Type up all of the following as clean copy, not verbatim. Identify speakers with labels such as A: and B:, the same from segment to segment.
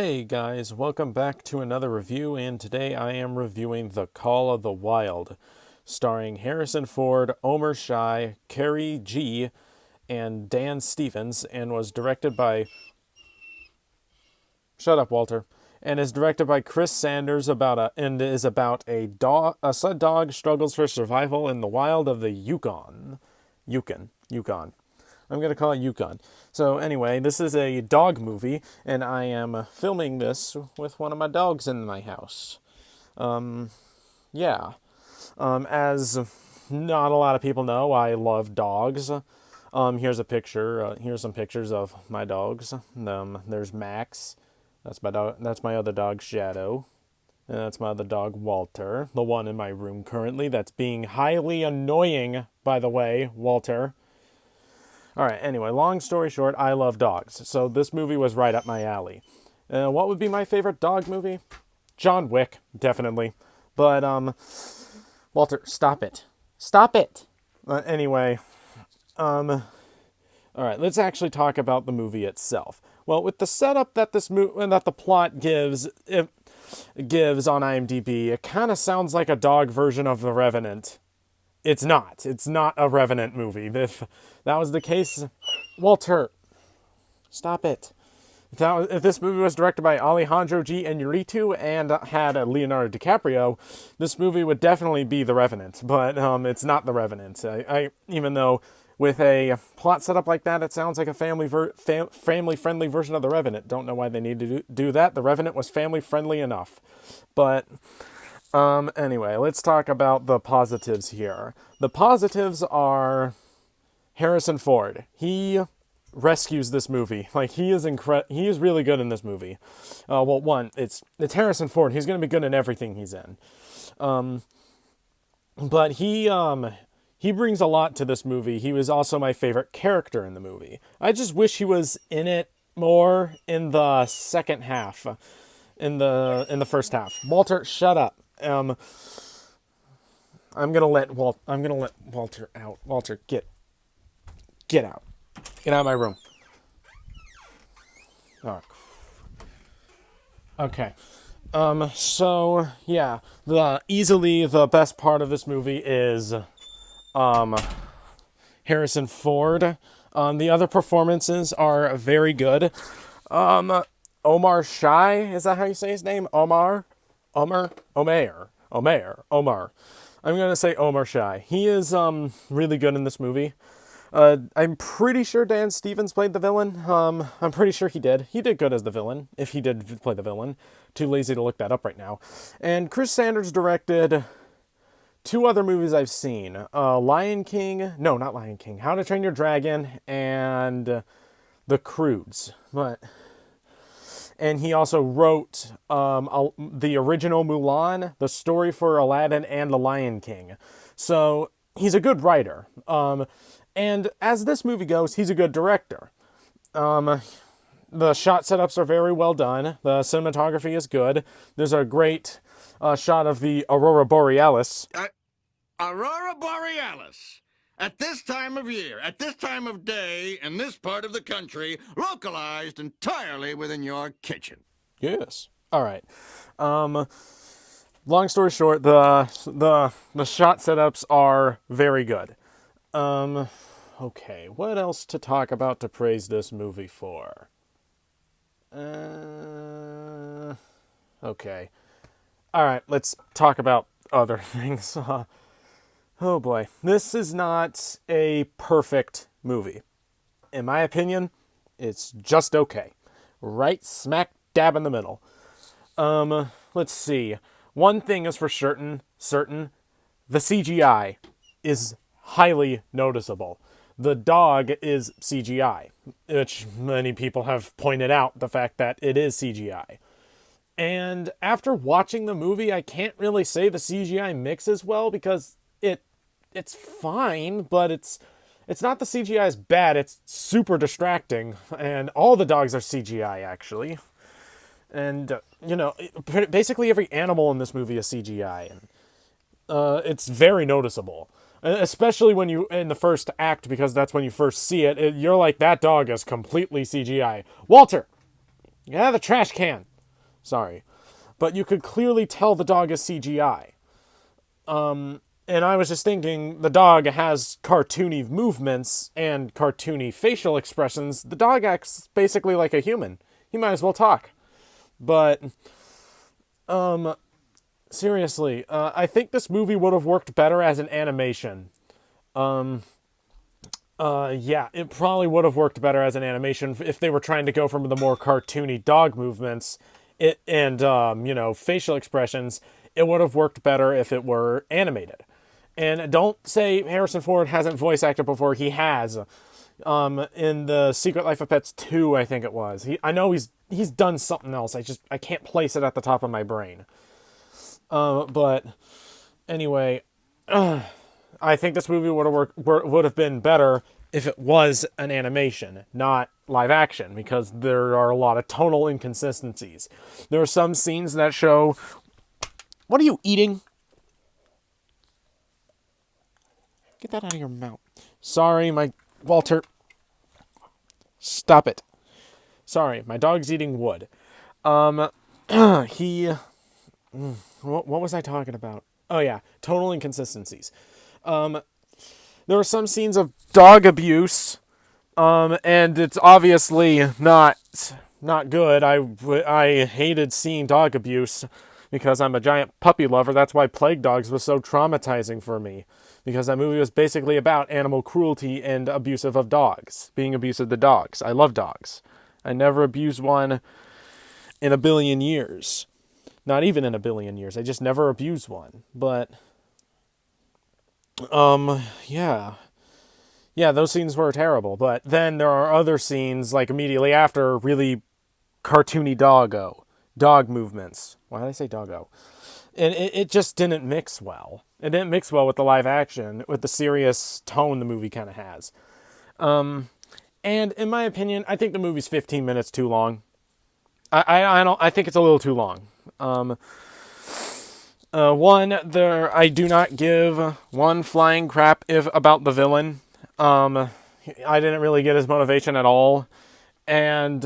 A: Hey guys, welcome back to another review, and today I am reviewing The Call of the Wild, starring Harrison Ford, Omar Sy, Carrie G, and Dan Stevens, and was directed by... Shut up, Walter. And is directed by Chris Sanders and is about a sled dog struggles for survival in the wild of the Yukon. Yukon. I'm going to call it Yukon. So anyway, this is a dog movie, and I am filming this with one of my dogs in my house. Yeah. As not a lot of people know, I love dogs. Here's a picture. Here's some pictures of my dogs. There's Max. That's my dog. That's my other dog, Shadow. And that's my other dog, Walter. The one in my room currently that's being highly annoying, by the way, Walter. Alright, anyway, long story short, I love dogs. So this movie was right up my alley. What would be my favorite dog movie? John Wick, definitely. But, Walter, stop it. Stop it! Anyway, alright, let's actually talk about the movie itself. Well, with the setup that that the plot gives on IMDb, it kind of sounds like a dog version of The Revenant. It's not. It's not a Revenant movie. If that was the case, Walter, stop it. If this movie was directed by Alejandro G. Iñárritu and had Leonardo DiCaprio, this movie would definitely be The Revenant. But it's not The Revenant. Even though with a plot setup like that, it sounds like a family-friendly version of The Revenant. Don't know why they need to do that. The Revenant was family-friendly enough. But... anyway, let's talk about the positives here. The positives are Harrison Ford. He rescues this movie. Like, he is really good in this movie. Well, one, it's Harrison Ford. He's going to be good in everything he's in. But he brings a lot to this movie. He was also my favorite character in the movie. I just wish he was in it more in the second half. In the first half. Walter, shut up. I'm gonna let Walter out. Walter, get out. Get out of my room. All right. Okay. So yeah, easily the best part of this movie is Harrison Ford. The other performances are very good. Omar Sy, is that how you say his name? Omar. I'm going to say Omar Sy. He is really good in this movie. I'm pretty sure Dan Stevens played the villain. I'm pretty sure he did. He did good as the villain, if he did play the villain. Too lazy to look that up right now. And Chris Sanders directed two other movies I've seen. Lion King. No, not Lion King. How to Train Your Dragon and The Croods. And he also wrote the original Mulan, the story for Aladdin, and The Lion King. So he's a good writer. And as this movie goes, he's a good director. The shot setups are very well done. The cinematography is good. There's a great shot of the Aurora Borealis.
B: Aurora Borealis. At this time of year, at this time of day, in this part of the country, localized entirely within your kitchen.
A: Yes. All right. Long story short, the shot setups are very good. Okay. What else to talk about to praise this movie for? Okay. All right. Let's talk about other things. Oh boy, this is not a perfect movie. In my opinion, it's just okay. Right smack dab in the middle. Let's see. One thing is for certain, the CGI is highly noticeable. The dog is CGI, which many people have pointed out the fact that it is CGI. And after watching the movie, I can't really say the CGI mixes well because it's fine, but it's not the CGI is bad, it's super distracting, and all the dogs are CGI, actually. And, basically every animal in this movie is CGI, and it's very noticeable. Especially when in the first act, because that's when you first see it, you're like, that dog is completely CGI. Walter! Yeah, the trash can! Sorry. But you could clearly tell the dog is CGI. And I was just thinking, the dog has cartoony movements and cartoony facial expressions. The dog acts basically like a human. He might as well talk. But, seriously, I think this movie would have worked better as an animation. Yeah, it probably would have worked better as an animation if they were trying to go from the more cartoony dog movements and facial expressions. It would have worked better if it were animated. And don't say Harrison Ford hasn't voice acted before. He has. In the Secret Life of Pets 2, I think it was. I know he's done something else. I can't place it at the top of my brain. But anyway, I think this movie would have been better if it was an animation, not live action, because there are a lot of tonal inconsistencies. There are some scenes that show. What are you eating? Get that out of your mouth. Sorry, Walter. Stop it. Sorry, my dog's eating wood. He. What was I talking about? Oh yeah, tonal inconsistencies. There are some scenes of dog abuse, and it's obviously not good. I hated seeing dog abuse because I'm a giant puppy lover. That's why Plague Dogs was so traumatizing for me, because that movie was basically about animal cruelty and abusive of dogs, being abusive to dogs. I love dogs. I never abused one in a billion years. Not even in a billion years. I just never abused one. But yeah. Yeah, those scenes were terrible. But then there are other scenes, like immediately after, really cartoony dog movements. Why did I say doggo? And it just didn't mix well. It didn't mix well with the live action, with the serious tone the movie kind of has. And in my opinion, I think the movie's 15 minutes too long. I think it's a little too long. I do not give one flying crap about the villain. I didn't really get his motivation at all, and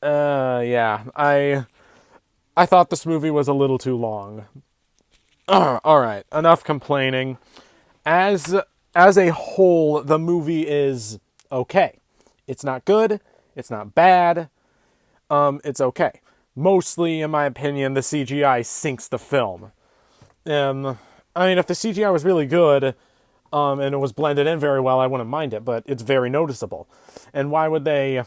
A: yeah, I thought this movie was a little too long. All right, enough complaining. As a whole, the movie is okay. It's not good. It's not bad. It's okay. Mostly, in my opinion, the CGI sinks the film. I mean, if the CGI was really good, and it was blended in very well, I wouldn't mind it, but it's very noticeable. And why would they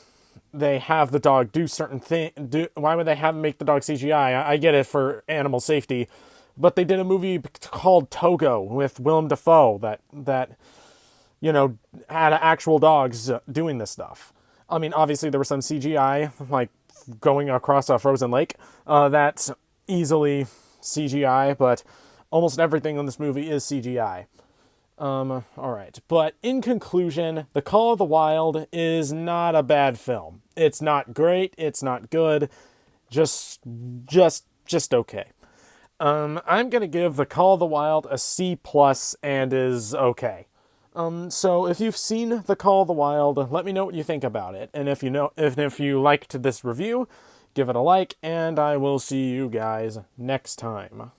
A: have the dog do certain things? Why would they have make the dog CGI? I get it for animal safety, but they did a movie called Doggo with Willem Dafoe that had actual dogs doing this stuff. I mean, obviously there was some CGI, like going across a frozen lake. That's easily CGI, but almost everything in this movie is CGI. All right. But in conclusion, The Call of the Wild is not a bad film. It's not great. It's not good. Just okay. I'm gonna give The Call of the Wild a C+ and is okay. So if you've seen The Call of the Wild, let me know what you think about it. And if you liked this review, give it a like, and I will see you guys next time.